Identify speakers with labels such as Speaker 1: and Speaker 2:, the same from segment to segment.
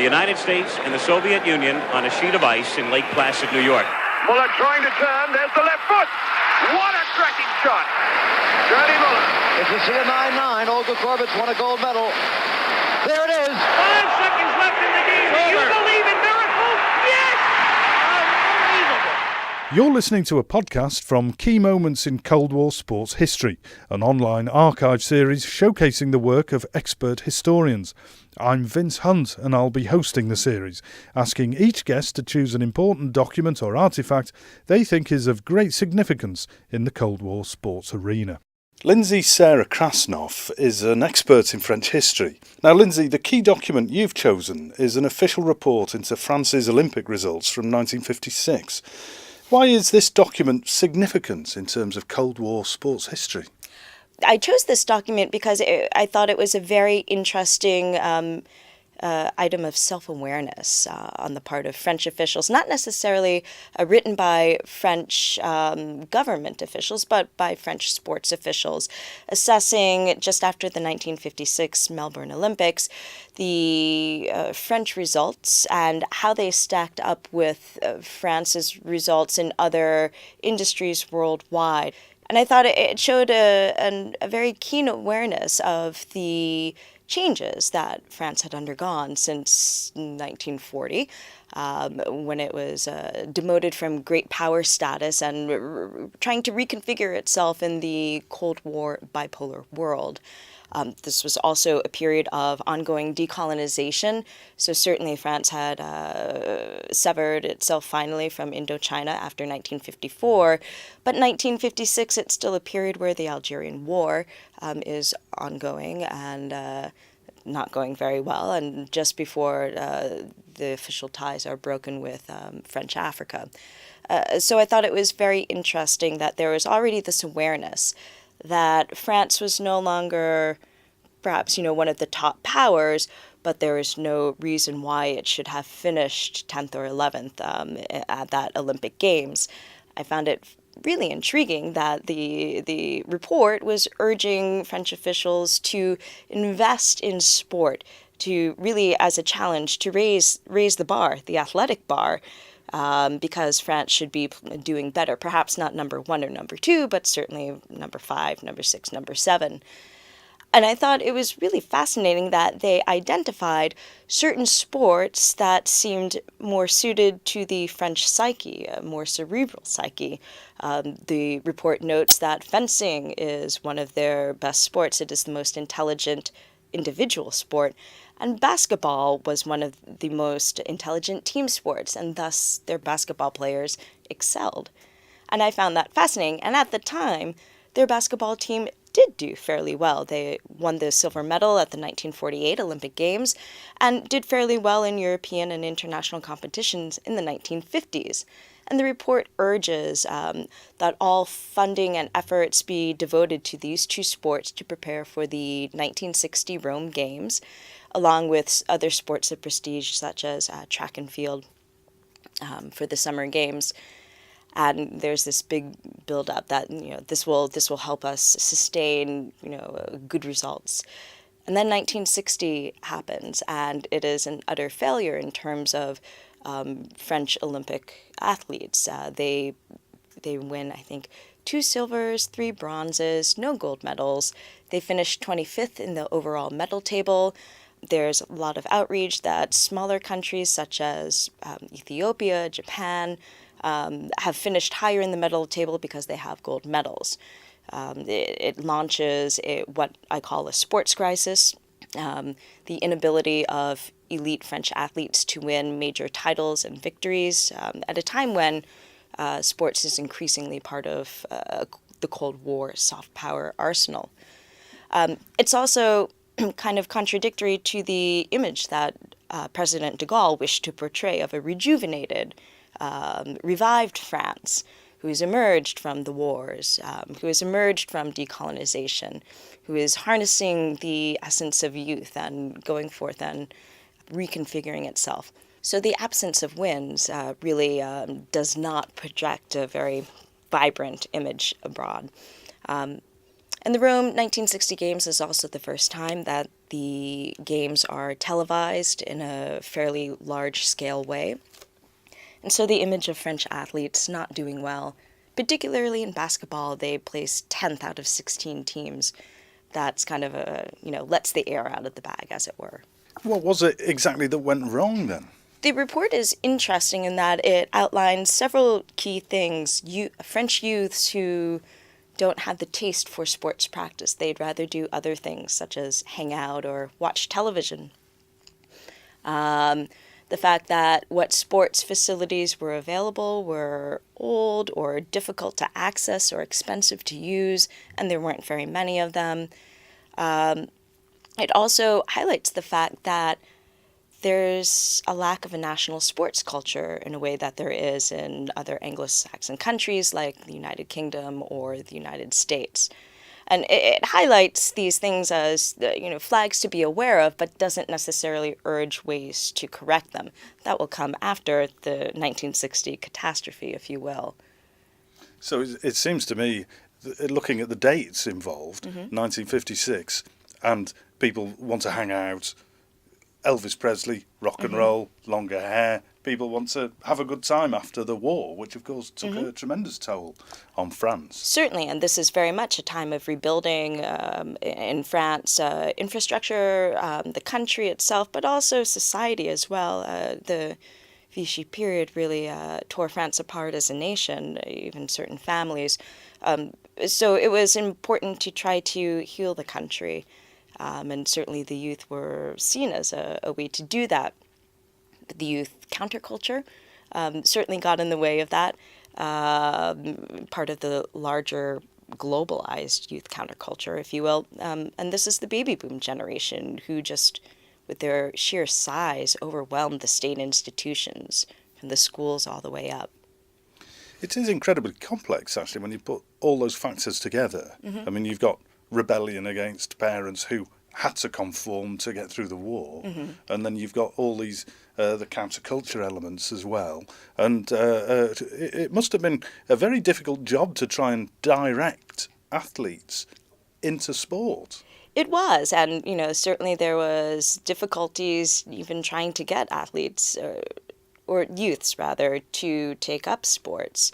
Speaker 1: the United States and the Soviet Union on a sheet of ice in Lake Placid, New York.
Speaker 2: Muller trying to turn. There's the left foot. What a cracking shot. Johnny Muller.
Speaker 3: If you see a 9-9, Olga Korbut's won a gold medal. There it is.
Speaker 1: 5 seconds left in the game. Do you believe in miracles? Yes! Unbelievable.
Speaker 4: You're listening to a podcast from Key Moments in Cold War Sports History, an online archive series showcasing the work of expert historians. I'm Vince Hunt and I'll be hosting the series, asking each guest to choose an important document or artefact they think is of great significance in the Cold War sports arena. Lindsay Krasnoff is an expert in French history. Now, Lindsay, the key document you've chosen is an official report into France's Olympic results from 1956. Why is this document significant in terms of Cold War sports history?
Speaker 5: I chose this document because I thought it was a very interesting item of self-awareness on the part of French officials, not necessarily written by French government officials, but by French sports officials, assessing just after the 1956 Melbourne Olympics the French results and how they stacked up with France's results in other industries worldwide. And I thought it showed a very keen awareness of the changes that France had undergone since 1940, when it was demoted from great power status and trying to reconfigure itself in the Cold War bipolar world. This was also a period of ongoing decolonization, so certainly France had severed itself finally from Indochina after 1954, but 1956 it's still a period where the Algerian War is ongoing and not going very well, and just before the official ties are broken with French Africa. So I thought it was very interesting that there was already this awareness that France was no longer perhaps, one of the top powers, but there is no reason why it should have finished 10th or 11th at that Olympic Games. I found it really intriguing that the report was urging French officials to invest in sport, to really, as a challenge, to raise the bar, the athletic bar, because France should be doing better. Perhaps not number 1 or number 2, but certainly number 5, number 6, number 7. And I thought it was really fascinating that they identified certain sports that seemed more suited to the French psyche, a more cerebral psyche. The report notes that fencing is one of their best sports. It is the most intelligent individual sport. And basketball was one of the most intelligent team sports, and thus their basketball players excelled. And I found that fascinating. And at the time, their basketball team did do fairly well. They won the silver medal at the 1948 Olympic Games and did fairly well in European and international competitions in the 1950s. And the report urges that all funding and efforts be devoted to these two sports to prepare for the 1960 Rome Games, along with other sports of prestige such as track and field for the Summer Games. And there's this big build-up that this will help us sustain good results. And then 1960 happens, and it is an utter failure in terms of French Olympic athletes. They win, I think, 2 silvers, 3 bronzes, no gold medals. They finished 25th in the overall medal table. There's a lot of outrage that smaller countries such as Ethiopia, Japan, have finished higher in the medal table because they have gold medals. It launches what I call a sports crisis, the inability of elite French athletes to win major titles and victories at a time when sports is increasingly part of the Cold War soft power arsenal. It's also kind of contradictory to the image that President de Gaulle wished to portray of a rejuvenated, revived France, who has emerged from the wars, who has emerged from decolonization, who is harnessing the essence of youth and going forth and reconfiguring itself. So the absence of wins really does not project a very vibrant image abroad. And the Rome 1960 Games is also the first time that the games are televised in a fairly large-scale way. And so the image of French athletes not doing well, particularly in basketball, they placed 10th out of 16 teams. That's kind of lets the air out of the bag, as it were.
Speaker 4: What was it exactly that went wrong then?
Speaker 5: The report is interesting in that it outlines several key things. French youths who don't have the taste for sports practice. They'd rather do other things, such as hang out or watch television. The fact that what sports facilities were available were old or difficult to access or expensive to use, and there weren't very many of them. It also highlights the fact that there's a lack of a national sports culture in a way that there is in other Anglo-Saxon countries like the United Kingdom or the United States. And it highlights these things as flags to be aware of, but doesn't necessarily urge ways to correct them. That will come after the 1960 catastrophe, if you will.
Speaker 4: So it seems to me, looking at the dates involved, 1956, and people want to hang out, Elvis Presley, rock and roll, longer hair. People want to have a good time after the war, which of course took a tremendous toll on France.
Speaker 5: Certainly, and this is very much a time of rebuilding in France, infrastructure, the country itself, but also society as well. The Vichy period really tore France apart as a nation, even certain families. So it was important to try to heal the country. And certainly the youth were seen as a way to do that. The youth counterculture certainly got in the way of that, part of the larger globalized youth counterculture, if you will. And this is the baby boom generation who just, with their sheer size, overwhelmed the state institutions, from the schools all the way up.
Speaker 4: It is incredibly complex, actually, when you put all those factors together. I mean, you've got rebellion against parents who had to conform to get through the war, and then you've got all these the counterculture elements as well, and it must have been a very difficult job to try and direct athletes into sport.
Speaker 5: It was, and certainly there was difficulties even trying to get athletes or youths rather to take up sports.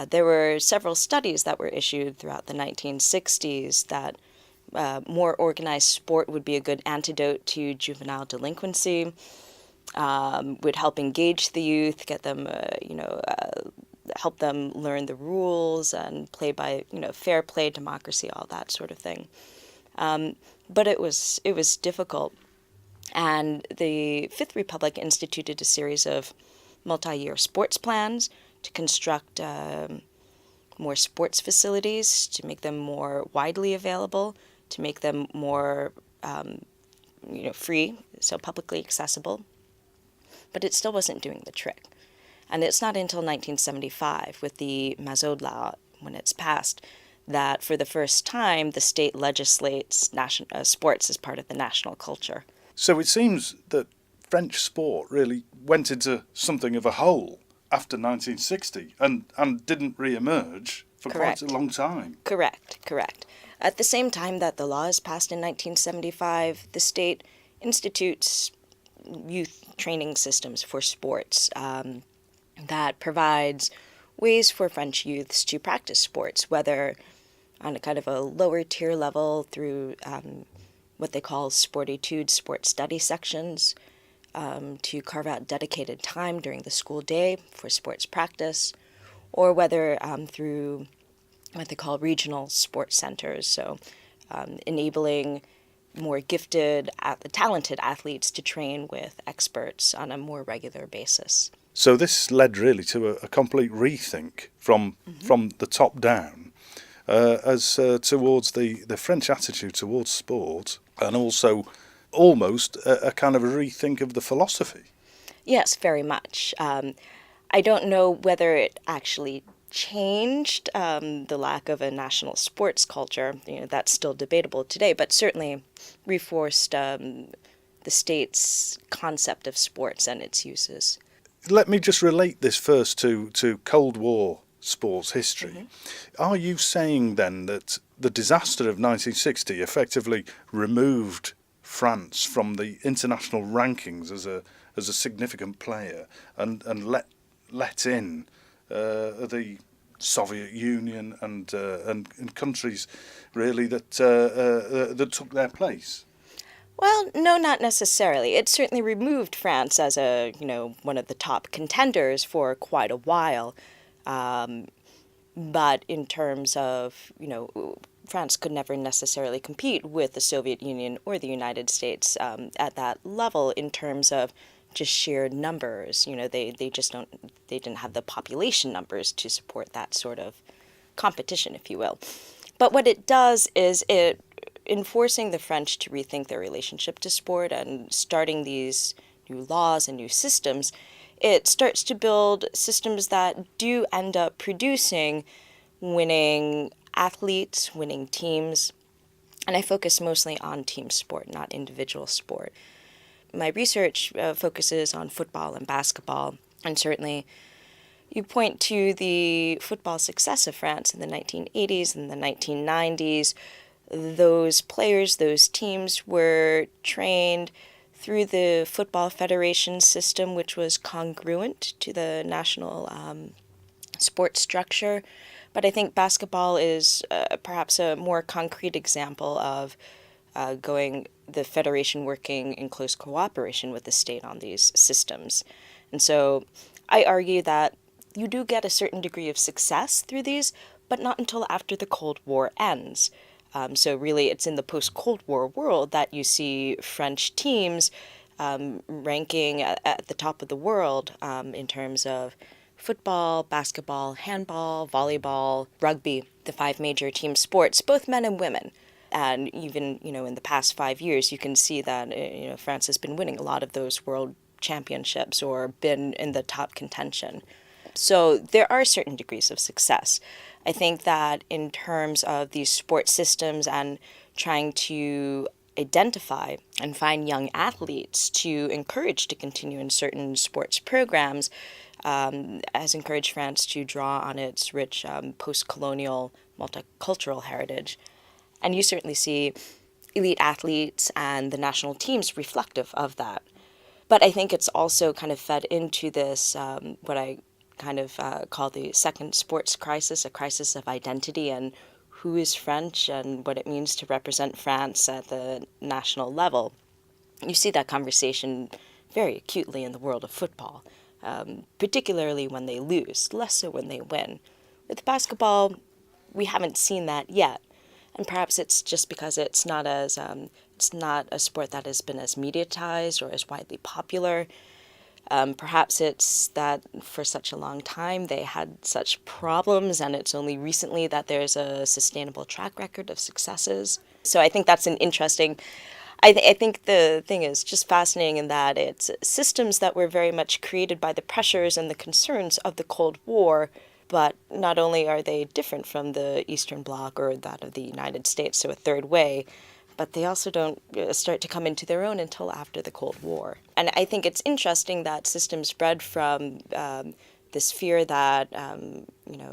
Speaker 5: There were several studies that were issued throughout the 1960s that more organized sport would be a good antidote to juvenile delinquency, would help engage the youth, get them, help them learn the rules and play by, fair play, democracy, all that sort of thing. But it was difficult. And the Fifth Republic instituted a series of multi-year sports plans to construct more sports facilities, to make them more widely available, to make them more free, so publicly accessible. But it still wasn't doing the trick. And it's not until 1975, with the Mazot Law, when it's passed, that for the first time the state legislates sports as part of the national culture.
Speaker 4: So it seems that French sport really went into something of a hole after 1960 and didn't re-emerge for
Speaker 5: Correct.
Speaker 4: quite a long time.
Speaker 5: Correct. At the same time that the law is passed in 1975, the state institutes youth training systems for sports that provides ways for French youths to practice sports, whether on a kind of a lower tier level through what they call sportitudes, sport study sections, to carve out dedicated time during the school day for sports practice, or whether through what they call regional sports centers, so enabling more gifted, talented athletes to train with experts on a more regular basis.
Speaker 4: So this led really to a complete rethink from the top down towards the French attitude towards sport, and also almost a kind of a rethink of the philosophy.
Speaker 5: Yes, very much. I don't know whether it actually changed the lack of a national sports culture. That's still debatable today, but certainly reinforced the state's concept of sports and its uses.
Speaker 4: Let me just relate this first to Cold War sports history. Are you saying then that the disaster of 1960 effectively removed France from the international rankings as a significant player, and let in the Soviet Union and countries really that took their place?
Speaker 5: Well, no, not necessarily. It certainly removed France as one of the top contenders for quite a while. But in terms of, France could never necessarily compete with the Soviet Union or the United States at that level in terms of just sheer numbers. They didn't have the population numbers to support that sort of competition, if you will. But what it does is it enforcing the French to rethink their relationship to sport and starting these new laws and new systems, it starts to build systems that do end up producing winning athletes, winning teams. And I focus mostly on team sport, not individual sport. My research focuses on football and basketball, and certainly you point to the football success of France in the 1980s and the 1990s. Those players, those teams were trained through the Football Federation system, which was congruent to the national sports structure. But I think basketball is perhaps a more concrete example of the federation working in close cooperation with the state on these systems. And so I argue that you do get a certain degree of success through these, but not until after the Cold War ends. So really, it's in the post-Cold War world that you see French teams ranking at the top of the world in terms of football, basketball, handball, volleyball, rugby, the 5 major team sports, both men and women. And even, in the past 5 years, you can see that, France has been winning a lot of those world championships or been in the top contention. So there are certain degrees of success. I think that in terms of these sports systems and trying to identify and find young athletes to encourage to continue in certain sports programs has encouraged France to draw on its rich post-colonial multicultural heritage. And you certainly see elite athletes and the national teams reflective of that. But I think it's also kind of fed into this, what I kind of call the second sports crisis, a crisis of identity and who is French and what it means to represent France at the national level. You see that conversation very acutely in the world of football, particularly when they lose, less so when they win. With basketball, we haven't seen that yet. And perhaps it's just because it's not a sport that has been as mediatized or as widely popular. Perhaps it's that for such a long time they had such problems, and it's only recently that there's a sustainable track record of successes. So I think that's an interesting. I think the thing is just fascinating in that it's systems that were very much created by the pressures and the concerns of the Cold War. But not only are they different from the Eastern Bloc or that of the United States, so a third way, but they also don't start to come into their own until after the Cold War. And I think it's interesting that systems bred from this fear that,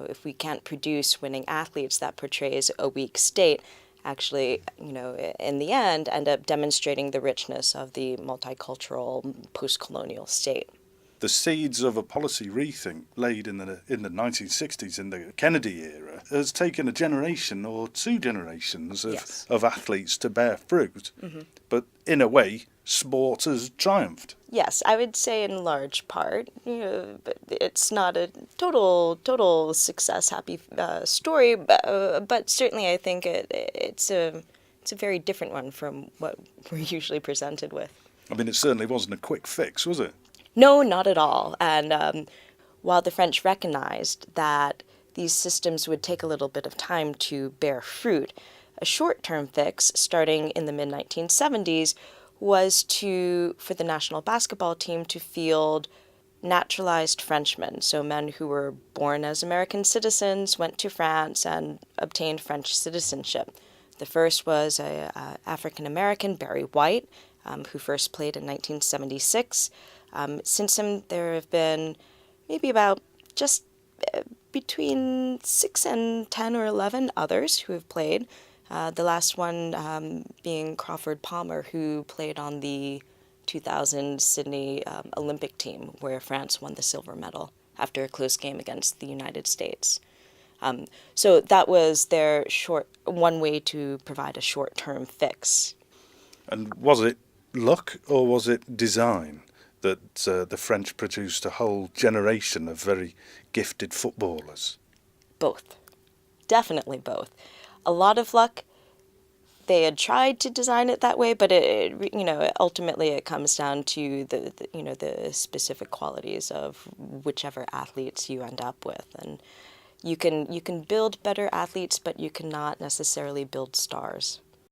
Speaker 5: if we can't produce winning athletes, that portrays a weak state, actually, in the end, end up demonstrating the richness of the multicultural post-colonial state.
Speaker 4: The seeds of a policy rethink laid in the 1960s, in the Kennedy era, has taken a generation or 2 generations of athletes to bear fruit. Mm-hmm. But in a way, sport has triumphed.
Speaker 5: Yes, I would say in large part. But it's not a total success, happy story, but certainly I think it's a very different one from what we're usually presented with.
Speaker 4: I mean, it certainly wasn't a quick fix, was it?
Speaker 5: No, not at all. And while the French recognized that these systems would take a little bit of time to bear fruit, a short-term fix starting in the mid-1970s was for the national basketball team to field naturalized Frenchmen, so men who were born as American citizens, went to France, and obtained French citizenship. The first was an African-American, Barry White, who first played in 1976. Since him, there have been maybe about just between 6 and 10 or 11 others who have played. The last one being Crawford Palmer, who played on the 2000 Sydney Olympic team, where France won the silver medal after a close game against the United States. So that was their one way to provide a short-term fix.
Speaker 4: And was it luck or was it design that the French produced a whole generation of very gifted footballers?
Speaker 5: Both. Definitely both. A lot of luck. They had tried to design it that way, but ultimately it comes down to the specific qualities of whichever athletes you end up with. And you can build better athletes, but you cannot necessarily build stars.